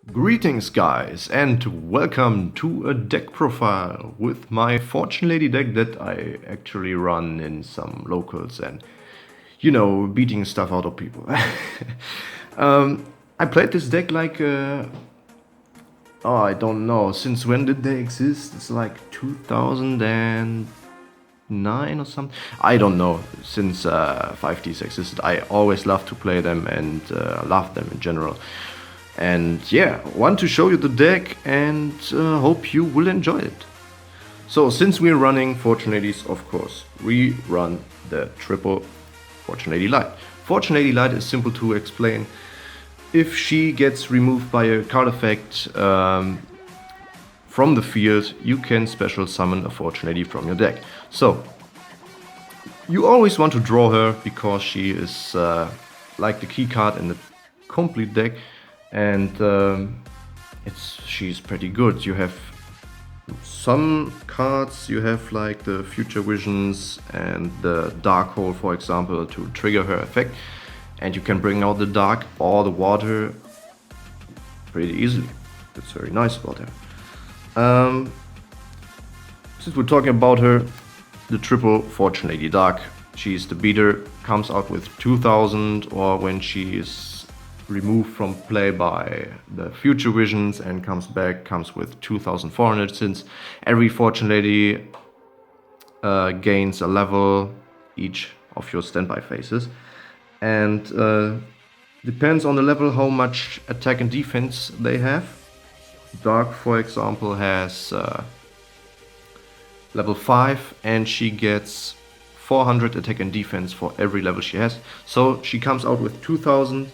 Greetings, guys, and welcome to a deck profile with my Fortune Lady deck that I actually run in some locals and, beating stuff out of people. I played this deck I don't know, since when did they exist? It's like 2009 or something. I don't know, since 5Ds existed. I always loved to play them and loved them in general. And yeah, want to show you the deck and hope you will enjoy it. So since we're running Fortune Ladies, of course, we run the triple Fortune Lady Light. Fortune Lady Light is simple to explain. If she gets removed by a card effect from the field, you can special summon a Fortune Lady from your deck. So you always want to draw her because she is like the key card in the complete deck. And she's pretty good. You have some cards, you have like the Future Visions and the Dark Hole, for example, to trigger her effect. And you can bring out the dark or the water pretty easily. That's very nice about her. Since we're talking about her, the triple Fortune Lady Dark, she's the beater, comes out with 2000, or when she is removed from play by the Future Visions and comes back, comes with 2400, since every Fortune Lady gains a level each of your standby phases. And depends on the level how much attack and defense they have. Dark, for example, has level 5 and she gets 400 attack and defense for every level she has. So she comes out with 2000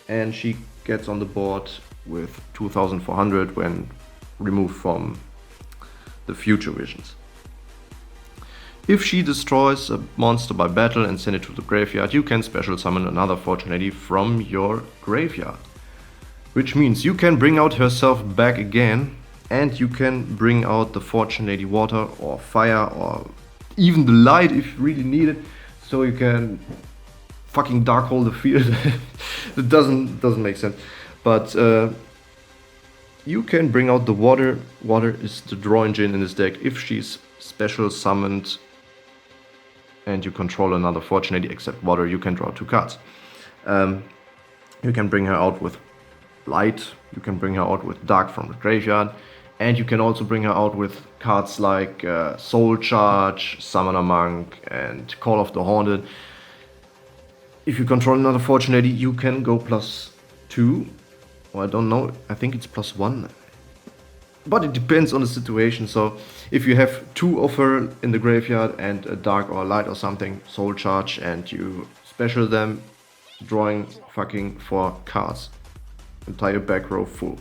and she gets on the board with 2400 when removed from the Future Visions. If she destroys a monster by battle and send it to the graveyard, you can special summon another Fortune Lady from your graveyard. Which means you can bring out herself back again, and you can bring out the Fortune Lady Water or Fire or even the Light if you really need it, so you can fucking dark hole the field. It doesn't make sense, but you can bring out the water. Water is the draw engine in this deck. If she's special summoned and you control another Fortune Lady except water, you can draw 2 cards. You can bring her out with light, you can bring her out with dark from the graveyard, and you can also bring her out with cards like Soul Charge, Summoner Monk, and Call of the Haunted. If you control another Fortune Lady, you can go +2, or I don't know, I think it's +1. But it depends on the situation. So if you have 2 of her in the graveyard and a dark or a light or something, Soul Charge, and you special them, drawing fucking 4 cards. Entire back row full.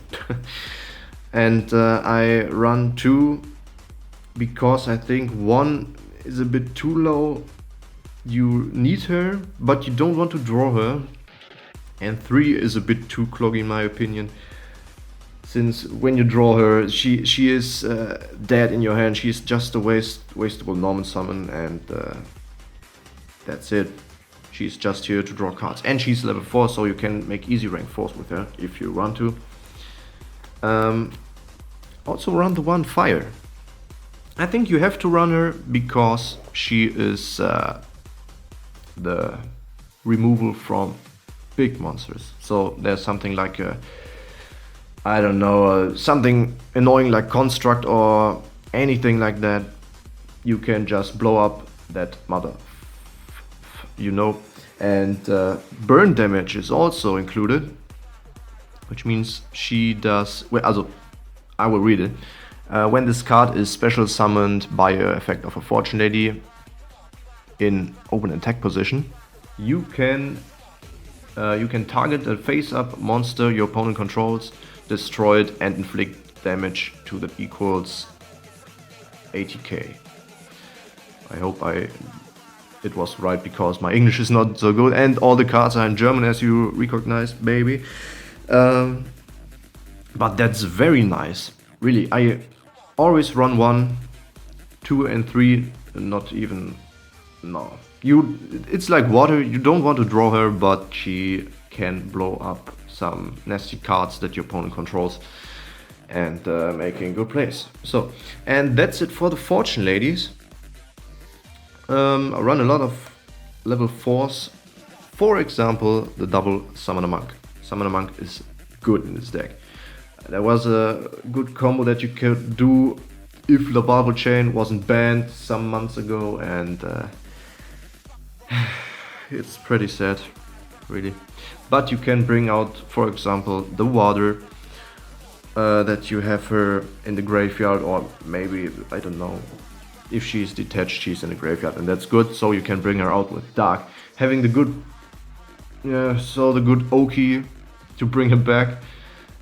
And I run 2 because I think 1 is a bit too low. You need her, but you don't want to draw her. And 3 is a bit too cloggy in my opinion. Since when you draw her, she is dead in your hand. She's just a wastable Norman summon, and that's it. She's just here to draw cards. And she's level 4, so you can make easy rank 4s with her if you want to. Also run the 1 Fire. I think you have to run her because she is the removal from big monsters. So there's something like something annoying like Construct or anything like that. You can just blow up that mother, and burn damage is also included, which means she does, I will read it. When this card is special summoned by an effect of a Fortune Lady in open attack position, you can target a face-up monster your opponent controls, destroy it, and inflict damage to that equals 80k. I hope it was right because my English is not so good and all the cards are in German, as you recognize, baby. But that's very nice. Really, I always run 1, 2, and 3, not even. No. It's like water, you don't want to draw her, but she can blow up some nasty cards that your opponent controls and making good plays. So, and that's it for the fortune, ladies. I run a lot of level 4s. For example, the double Summoner Monk. Summoner Monk is good in this deck. There was a good combo that you could do if the Barbal Chain wasn't banned some months ago, and it's pretty sad, really. But you can bring out, for example, the water, that you have her in the graveyard, or maybe, I don't know, if she's detached, she's in the graveyard, and that's good, so you can bring her out with Dark. Having the good, the good Oki to bring him back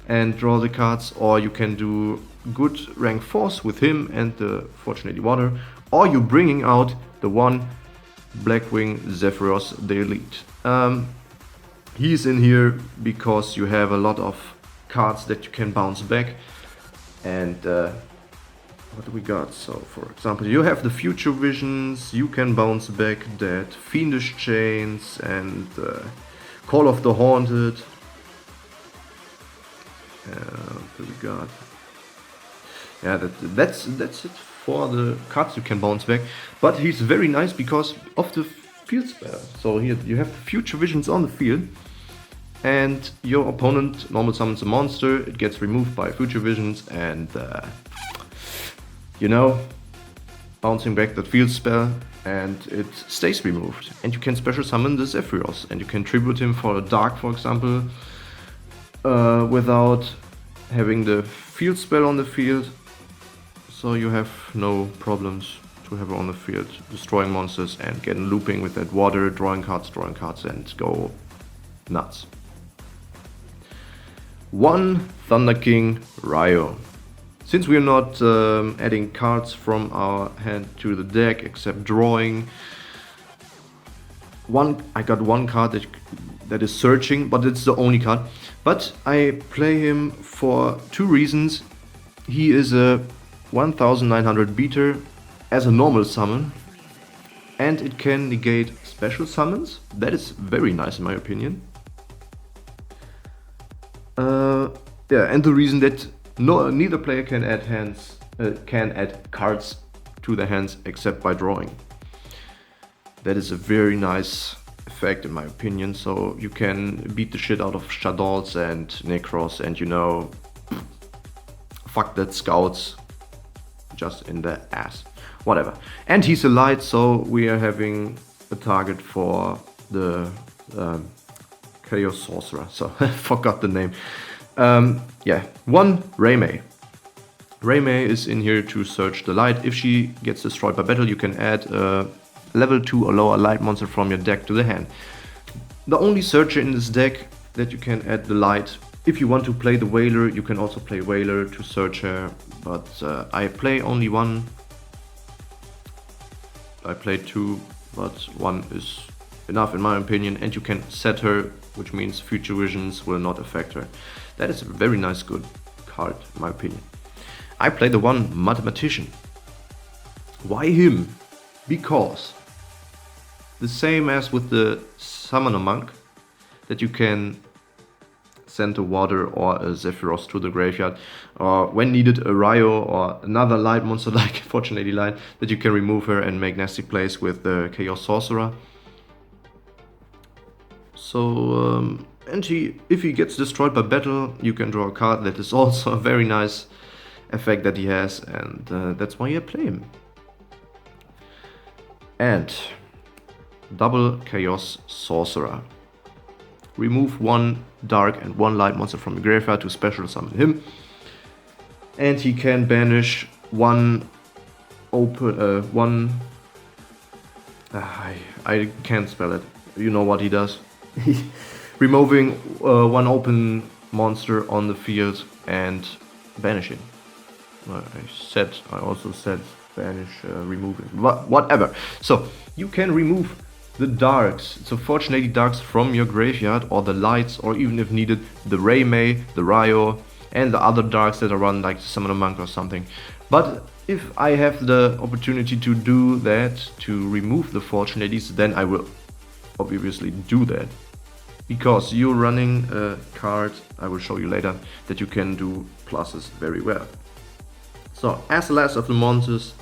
and draw the cards, or you can do good rank 4s with him and the Fortunately Water, or you're bringing out the one Blackwing Zephyros, the Elite. He's in here because you have a lot of cards that you can bounce back, and what do we got? So, for example, you have the Future Visions, you can bounce back that, Fiendish Chains, and Call of the Haunted. What do we got? Yeah, that's it for the cards you can bounce back. But he's very nice because of the field spell. So here you have Future Visions on the field, and your opponent normal summons a monster, it gets removed by Future Visions, and bouncing back that field spell, and it stays removed. And you can special summon the Zephyros, and you can tribute him for a Dark, for example, without having the field spell on the field. So you have no problems to have her on the field, destroying monsters and getting looping with that water, drawing cards, and go nuts. One Thunder King Ryo. Since we are not adding cards from our hand to the deck except drawing, I got one card that is searching, but it's the only card. But I play him for two reasons. He is a 1900 beater as a normal summon, and it can negate special summons. That is very nice in my opinion. And the reason that neither player can add cards to their hands except by drawing. That is a very nice effect in my opinion. So you can beat the shit out of Shaddolls and Necros, and fuck that Scouts just in the ass. Whatever. And he's a light, so we are having a target for the Chaos Sorcerer. So I forgot the name. One Raymay. Raymay is in here to search the light. If she gets destroyed by battle, you can add a level 2 or lower light monster from your deck to the hand. The only searcher in this deck that you can add the light. If you want to play the Whaler, you can also play Whaler to search her, but I play only one. I play two, but one is enough in my opinion, and you can set her, which means Future Visions will not affect her. That is a very nice good card in my opinion. I play the one Mathematician. Why him? Because the same as with the Summoner Monk, that you can send a water or a Zephyros to the graveyard, or when needed a Ryo or another light monster like Fortunately Light, that you can remove her and make nasty plays with the Chaos Sorcerer. So if he gets destroyed by battle, you can draw a card. That is also a very nice effect that he has, and that's why I play him. And double Chaos Sorcerer. Remove one dark and one light monster from the graveyard to special summon him, and he can banish one I can't spell it. You know what he does. Removing one open monster on the field and banishing. I also said banish, removing, whatever. So you can remove the darks, so fortunately darks from your graveyard, or the lights, or even if needed, the Raymay, the Ryo, and the other darks that are run like Summoner Monk or something. But if I have the opportunity to do that, to remove the Fortunatelies, then I will obviously do that. because you're running a card, I will show you later, that you can do pluses very well. So as the last of the monsters,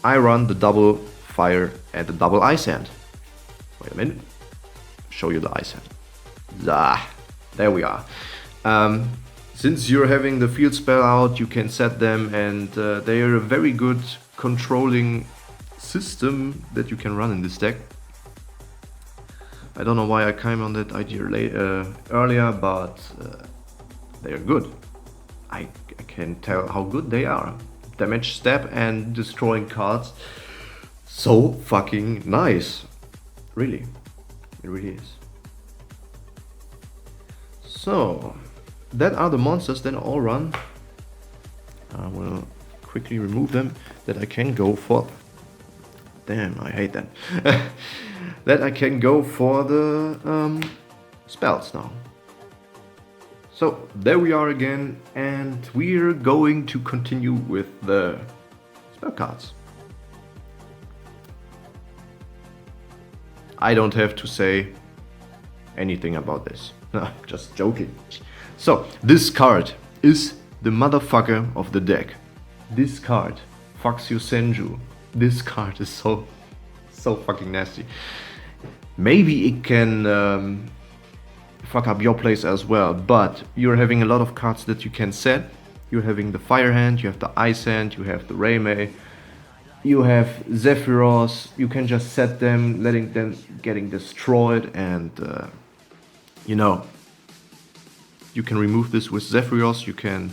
I run the double fire and the double ice hand. Wait a minute, show you the ice hand. There we are. Since you're having the field spell out, you can set them, and they are a very good controlling system that you can run in this deck. I don't know why I came on that idea earlier, but they are good. I can tell how good they are. Damage, stab, and destroying cards. So fucking nice. Really. It really is. So, that are the monsters that all run. I will quickly remove them, that I can go for... Damn, I hate that. That I can go for the spells now. So, there we are again, and we're going to continue with the spell cards. I don't have to say anything about this. No, just joking. So, this card is the motherfucker of the deck. This card fucks you Senju. This card is so fucking nasty. Maybe it can fuck up your place as well, but you're having a lot of cards that you can set. You're having the fire hand, you have the ice hand, you have the Reimei, you have Zephyros. You can just set them, letting them getting destroyed, and you know, you can remove this with Zephyros, you can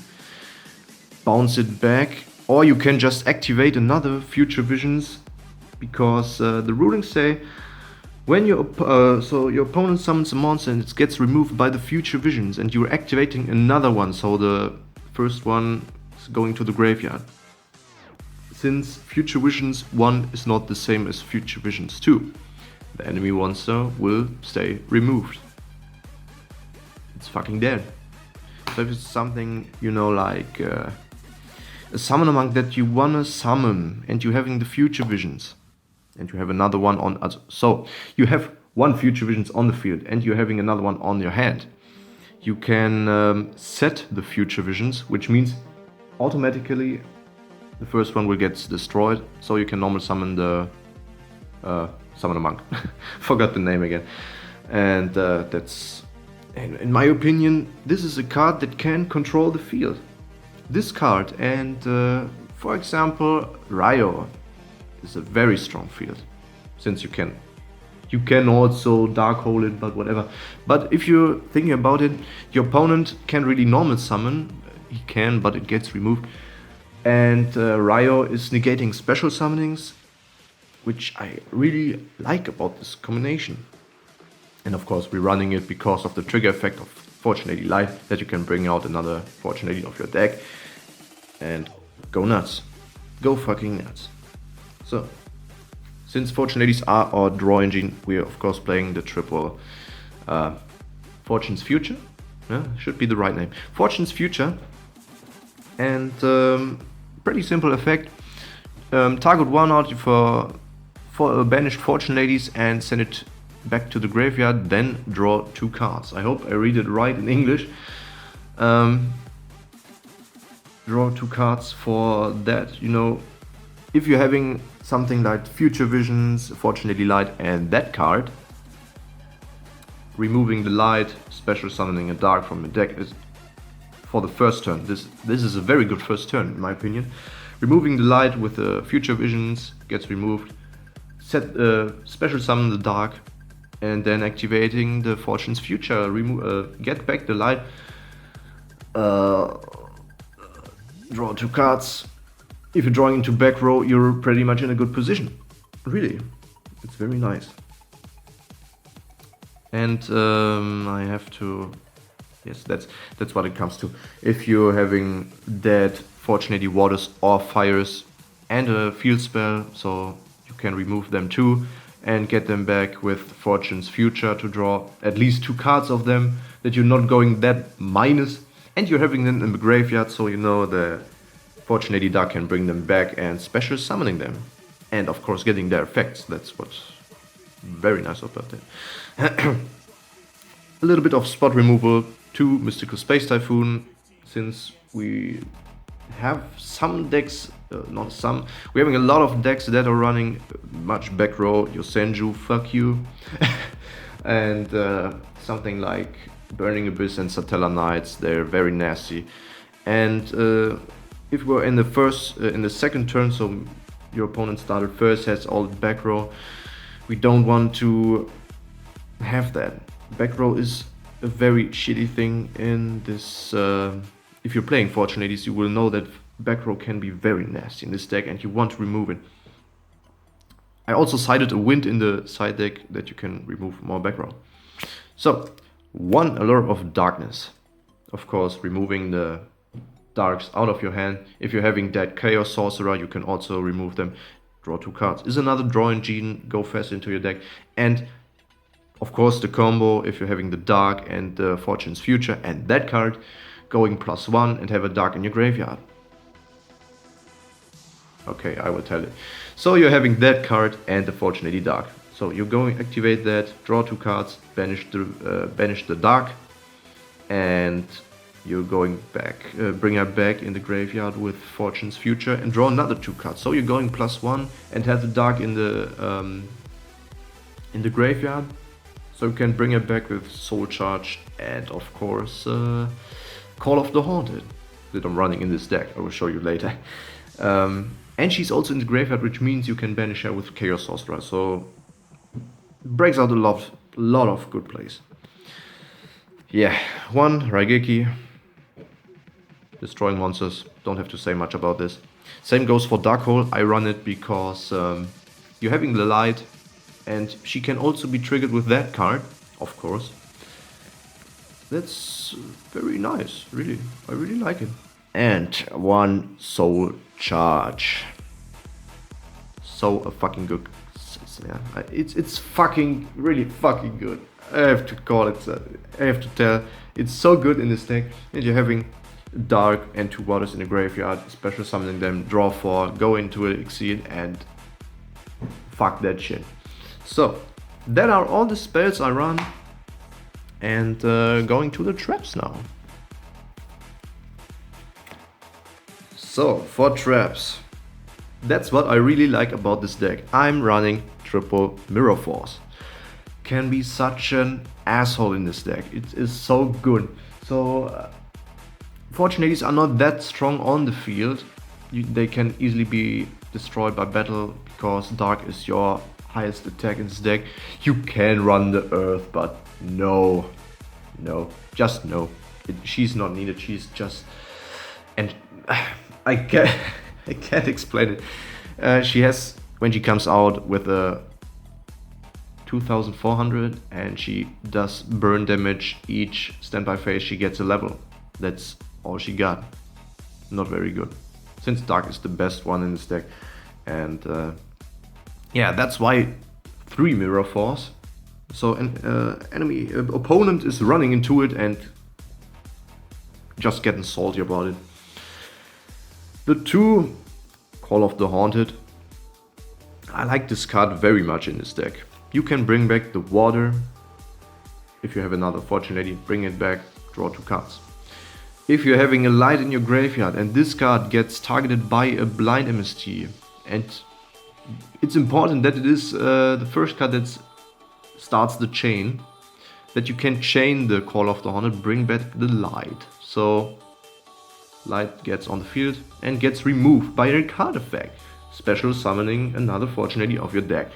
bounce it back, or you can just activate another Future Visions, because the rulings say when your opponent summons a monster and it gets removed by the Future Visions, and you're activating another one, so the first one is going to the graveyard. Since Future Visions 1 is not the same as Future Visions 2, the enemy monster will stay removed. It's fucking dead. So if it's something, you know, like a summoner monk that you wanna summon, and you're having the Future Visions, and you have another one on... So, you have one Future Visions on the field, and you're having another one on your hand. You can set the Future Visions, which means automatically the first one will get destroyed, so you can normal summon the Summoner Monk. Forgot the name again. And that's... In my opinion, this is a card that can control the field. This card and, for example, Ryo is a very strong field, since you can also Dark Hole it, but whatever. But if you're thinking about it, your opponent can really normal summon. He can, but it gets removed. And Ryo is negating special summonings, which I really like about this combination. And of course, we're running it because of the trigger effect of Fortune Lady Light, that you can bring out another Fortune Lady of your deck and go nuts. Go fucking nuts. So, since Fortune Ladies are our draw engine, we are of course playing the triple Fortune's Future. Yeah, should be the right name. Fortune's Future. And pretty simple effect. Target one out for banished Fortune Ladies and send it back to the graveyard, then draw 2 cards. I hope I read it right in English. Draw 2 cards for that, you know. If you're having something like Future Visions, Fortune Lady Light, and that card, removing the light, special summoning a dark from the deck is for the first turn. This is a very good first turn, in my opinion. Removing the light with the Future Visions gets removed. Special summon the dark, and then activating the Fortune's Future. Get back the light. Draw 2 cards. If you're drawing into back row, you're pretty much in a good position. Really, it's very nice. And I have to... Yes, that's what it comes to. If you're having dead Fortune Lady Waters or Fires and a field spell, so you can remove them too and get them back with Fortune's Future to draw at least 2 cards of them, that you're not going that minus, and you're having them in the graveyard, so you know the Fortune Lady Dark can bring them back and special summoning them. And of course getting their effects, that's what's very nice about that. a little bit of spot removal, 2 Mystical Space Typhoon, since we have some decks, not some, we're having a lot of decks that are running much back row, Yosenju, fuck you, and something like Burning Abyss and Satella Knights, they're very nasty. And if we're in the second turn, so your opponent started first, has all the back row, we don't want to have that. Back row is a very shitty thing in this. If you're playing Fortune Ladies, you will know that back row can be very nasty in this deck and you want to remove it. I also cited a wind in the side deck that you can remove more back row. So, 1 Allure of Darkness. Of course, removing the darks out of your hand. If you're having that Chaos Sorcerer, you can also remove them. Draw 2 cards. Is another draw engine, go fast into your deck. And of course the combo, if you're having the Dark and the Fortune's Future and that card, going +1 and have a Dark in your graveyard. Okay, I will tell it. So you're having that card and the Fortune Lady Dark. So you're going to activate that, draw 2 cards, banish the Dark, and you're going back, bring her back in the graveyard with Fortune's Future and draw another 2 cards. So you're going +1 and have the Dark in the graveyard. So you can bring her back with Soul Charge and of course Call of the Haunted that I'm running in this deck. I will show you later. And she's also in the graveyard, which means you can banish her with Chaos Sorcerer. So breaks out a lot of good plays. Yeah, 1 Raigeki. Destroying monsters, don't have to say much about this. Same goes for Dark Hole. I run it because you're having the light and she can also be triggered with that card, of course. That's very nice, really. I really like it. And 1 Soul Charge. So a fucking good, yeah. It's fucking, really fucking good. I have to call it, I have to tell, it's so good in this deck. And you're having Dark and 2 Waters in the graveyard, special summoning them, draw 4, go into it, exceed, and fuck that shit. So, that are all the spells I run, and going to the traps now. So, for traps, that's what I really like about this deck. I'm running triple Mirror Force. Can be such an asshole in this deck. It is so good. So, Fortune Ladies are not that strong on the field. They can easily be destroyed by battle because Dark is your highest attack in this deck. You can run the Earth, but no, just no. She's not needed. She's just, and I can't explain it. She has, when she comes out with a 2400 and she does burn damage each standby phase, she gets a level. That's all she got. Not very good, since Dark is the best one in this deck. And yeah, that's why 3 Mirror Force. So an opponent is running into it and just getting salty about it. The 2 Call of the Haunted. I like this card very much in this deck. You can bring back the water. If you have another Fortune Lady, bring it back, draw 2 cards. If you're having a light in your graveyard and this card gets targeted by a blind MST, and it's important that it is the first card that starts the chain, that you can chain the Call of the Haunted, bring back the light. So light gets on the field and gets removed by a card effect, special summoning another Fortune Lady of your deck.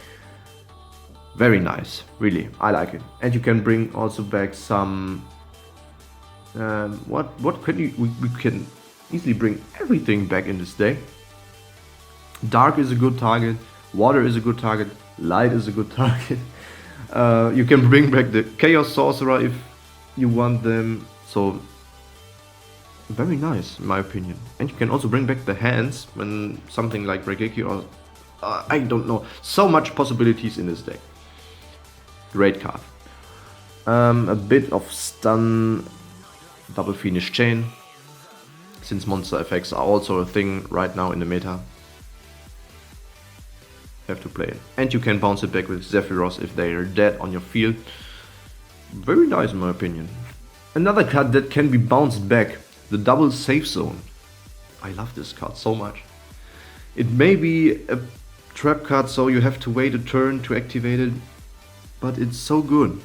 Very nice, really, I like it. And you can bring also back some what can we can easily bring everything back in this deck. Dark is a good target, water is a good target, light is a good target. You can bring back the Chaos Sorcerer if you want them. So very nice in my opinion. And you can also bring back the hands when something like Raigeki or I don't know, so much possibilities in this deck. Great card. A bit of stun, double Phoenix Chain, since monster effects are also a thing right now in the meta. Have to play it. And you can bounce it back with Zephyros if they are dead on your field. very nice in my opinion. Another card that can be bounced back, the double safe zone. I love this card so much. It may be a trap card, so you have to wait a turn to activate it, but it's so good.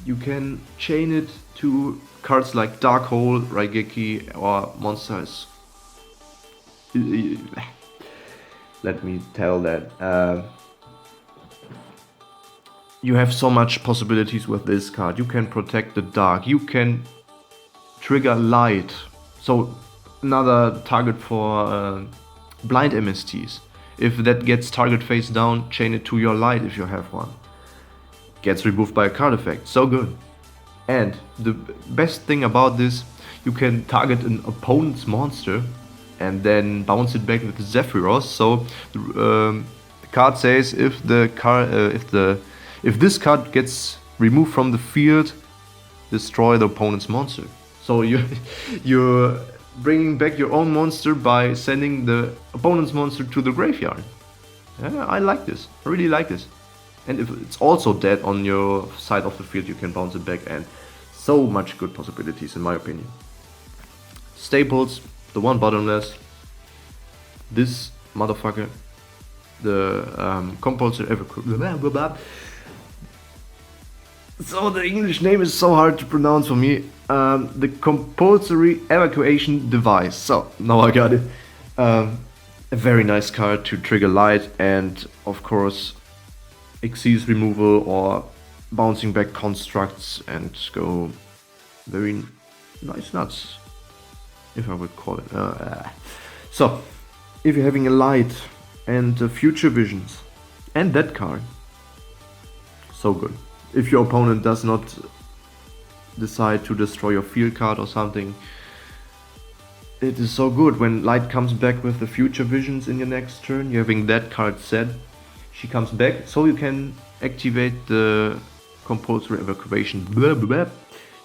You can chain it to cards like Dark Hole, Raigeki, or Monsters. Let me tell that. You have so much possibilities with this card. You can protect the dark. You can trigger light. So another target for blind MSTs. If that gets target face down, chain it to your light if you have one. Gets removed by a card effect. So good. And the best thing about this, you can target an opponent's monster and then bounce it back with Zephyros. So the card says if this card gets removed from the field, destroy the opponent's monster. So you're bringing back your own monster by sending the opponent's monster to the graveyard. Yeah, I like this. I really like this. And if it's also dead on your side of the field, you can bounce it back, and so much good possibilities in my opinion. Staples, the one bottomless. This motherfucker, the compulsory so the English name is so hard to pronounce for me. The compulsory evacuation device. So now I got it. A very nice card to trigger light and of course Xyz removal or bouncing back constructs and go very nice nuts, if I would call it. So if you're having a light and future visions and that card, so good. If your opponent does not decide to destroy your field card or something, it is so good. When light comes back with the future visions in your next turn, you're having that card set. She comes back, so you can activate the compulsory evacuation. Blah, blah, blah.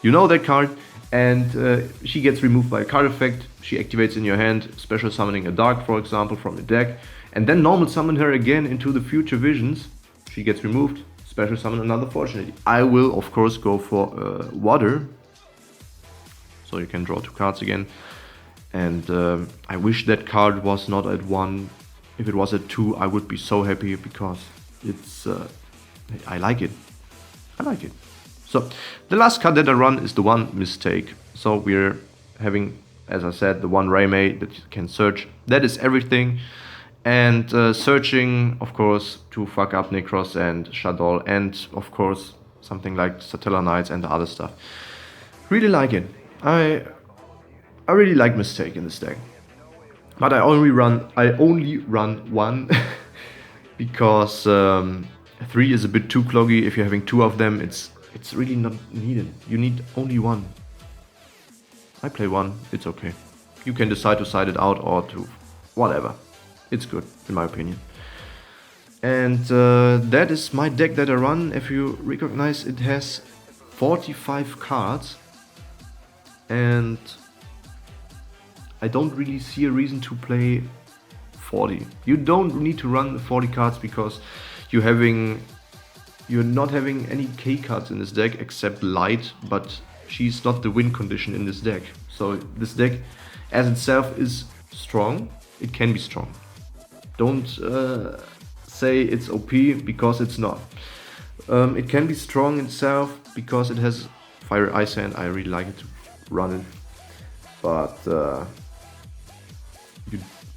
You know that card, and she gets removed by a card effect. She activates in your hand, special summoning a dark, for example, from the deck, and then normal summon her again into the future visions. She gets removed. Special summon another fortunately. I will of course go for water, so you can draw 2 cards again. And I wish that card was not at 1. If it was at 2, I would be so happy because it's I like it. I like it. So the last card that I run is the one mistake. So we're having, as I said, the one Raymay that you can search. That is everything. And searching, of course, to fuck up Necros and Shaddoll, and of course something like Satella Knights and the other stuff. Really like it. I really like Mistake in this deck, but I only run 1 because 3 is a bit too cloggy. If you're having 2 of them, it's really not needed. You need only 1. I play 1. It's okay. You can decide to side it out or to whatever. It's good, in my opinion. And that is my deck that I run. If you recognize, it has 45 cards. And I don't really see a reason to play 40. You don't need to run 40 cards because you're not having any K cards in this deck except Light, but she's not the win condition in this deck. So this deck as itself is strong. It can be strong. Don't say it's OP because it's not. It can be strong itself because it has Fire Ice Hand. I really like it to run it, but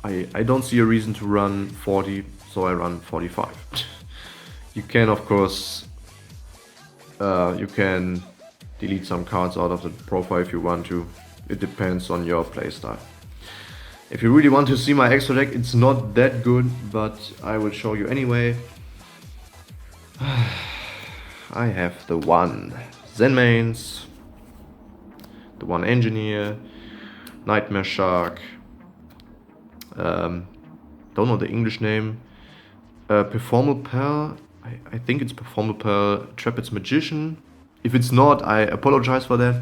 I don't see a reason to run 40, so I run 45. You can of course you can delete some cards out of the profile if you want to. It depends on your playstyle. If you really want to see my extra deck, it's not that good, but I will show you anyway. I have the 1 Zenmains, the 1 Engineer, Nightmare Shark, don't know the English name, Performal Pearl, I think it's Performal Pearl, Trapez Magician. If it's not, I apologize for that.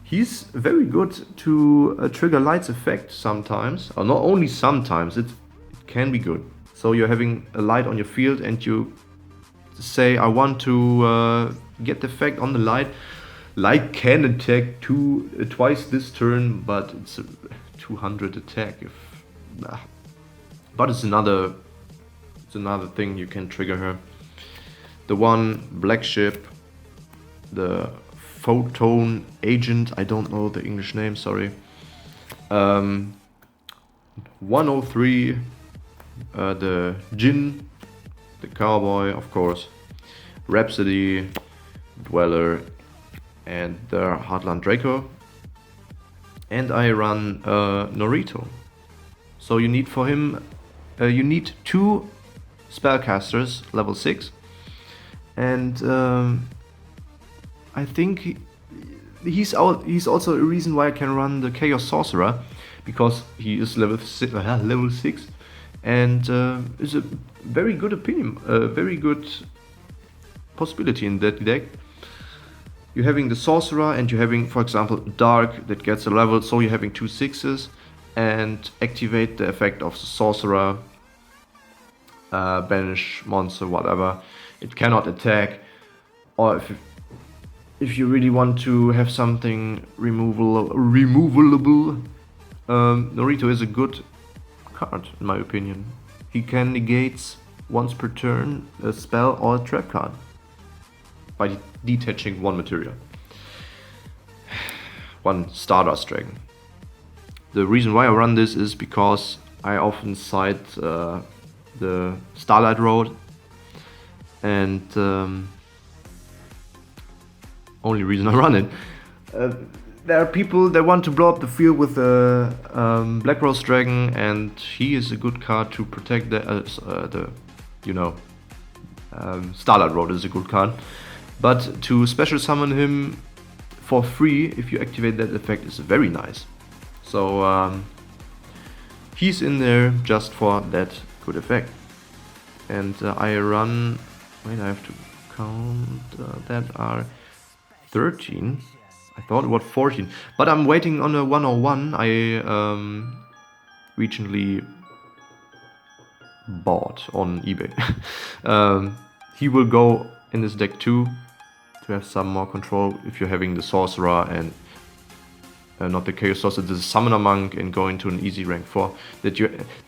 He's very good to trigger Light's effect sometimes, or not only sometimes, it can be good. So you're having a Light on your field and you say, I want to get the effect on the light. Light can attack twice this turn, but it's a 200 attack. But it's another thing you can trigger her. The one black ship, the photon agent, I don't know the English name, sorry. 103, the Jin, the cowboy, of course, Rhapsody, Dweller, and the Heartland Draco. And I run Norito. So you need for him, you need 2 spellcasters, level 6. And I think he's also a reason why I can run the Chaos Sorcerer, because he is level 6, and is a very good opinion, a very good possibility in that deck. You're having the Sorcerer, and you're having, for example, Dark that gets a level, so you're having 2 6s, and activate the effect of the Sorcerer, banish monster, whatever. It cannot attack, or if you really want to have something removable, Norito is a good card in my opinion. He can negate once per turn a spell or a trap card by detaching 1 material. 1 Stardust Dragon. The reason why I run this is because I often cite the Starlight Road, and only reason I run it. There are people that want to blow up the field with the Black Rose Dragon, and he is a good card to protect the Starlight Road is a good card. But to special summon him for free, if you activate that effect, is very nice. So he's in there just for that good effect. And I run, wait, I have to count, that are 13. I thought it was 14, but I'm waiting on a 101 I recently bought on eBay. He will go in this deck too, to have some more control if you're having the Sorcerer and not the Chaos Sorcerer, the Summoner Monk, and go into an easy rank 4.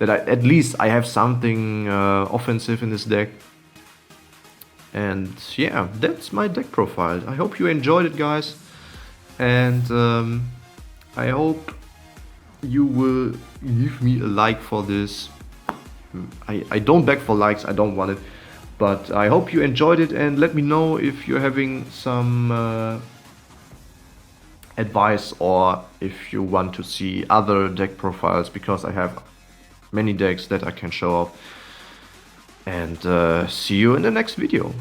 At least I have something offensive in this deck. And yeah, that's my deck profile. I hope you enjoyed it, guys. And I hope you will give me a like for this. I don't beg for likes, I don't want it. But I hope you enjoyed it, and let me know if you're having some advice, or if you want to see other deck profiles, because I have many decks that I can show off. And see you in the next video.